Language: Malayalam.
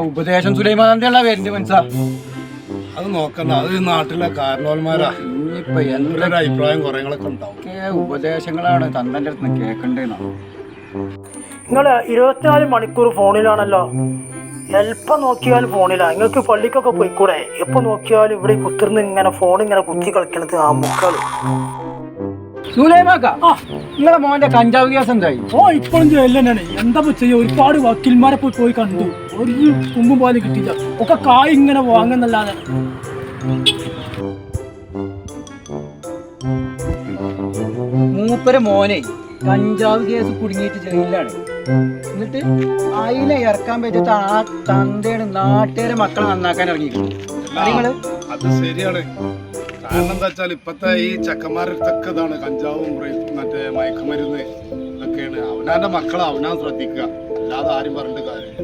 ഉപദേശം സുലൈമാനന്ദ വരുന്നത് മനസ്സാ. അത് നോക്കണ്ട, അത് നാട്ടിലെ കാരണവന്മാരാ. ഇനിയിപ്പൊ എന്തൊരു അഭിപ്രായം കുറേങ്ങളൊക്കെ ഉണ്ടാവും. ഉപദേശങ്ങളാണ് തന്റെ അടുത്ത് കേൾക്കണ്ടേന്നാ. നിങ്ങൾ 24 മണിക്കൂർ ഫോണിലാണല്ലോ. എപ്പം നോക്കിയാലും ഫോണിലാ. നിങ്ങൾക്ക് പള്ളിക്കൊക്കെ പോയിക്കൂടെ? എപ്പൊ നോക്കിയാലും ഇവിടെ കുത്തിർന്ന് ഇങ്ങനെ ഫോൺ ഇങ്ങനെ കുത്തി കളിക്കണത് ആ മുക്കള്. സുലൈമാക്ക, നിങ്ങളെ മോന്റെ കഞ്ചാവ് കേസ് എന്തായി? ഇപ്പോഴും ജയിലെന്നാണ്. എന്താ ചെയ്യ? ഒരുപാട് വക്കീൽമാരെ പോയി കണ്ടു. ഒരു കുമ്പും പോലെ കിട്ടിയില്ല. ഒക്കെ കായ് ഇങ്ങനെ വാങ്ങുന്നല്ലാതെ. മൂപ്പര മോനെ കഞ്ചാവ് കേസ് കുടുങ്ങിയിട്ട് ജയിലിലാണ്. എന്നിട്ട് അതിനെ ഇറക്കാൻ പറ്റാത്ത ആ തന്തയുടെ നാട്ടുകാരെ മക്കളെ നന്നാക്കാൻ ഇറങ്ങിയിരിക്കുന്നു. അത് ശരിയാണ്. കാരണം എന്താ വെച്ചാൽ ഇപ്പത്തെ ഈ ചെക്കന്മാരടുത്തൊക്കെ ഇതാണ് കഞ്ചാവും മറ്റേ മയക്കുമരുന്ന് ഇതൊക്കെയാണ്. അവനാന്റെ മക്കളെ അവനാ ശ്രദ്ധിക്കുക, അല്ലാതെ ആരും പറഞ്ഞിട്ട് കാര്യം.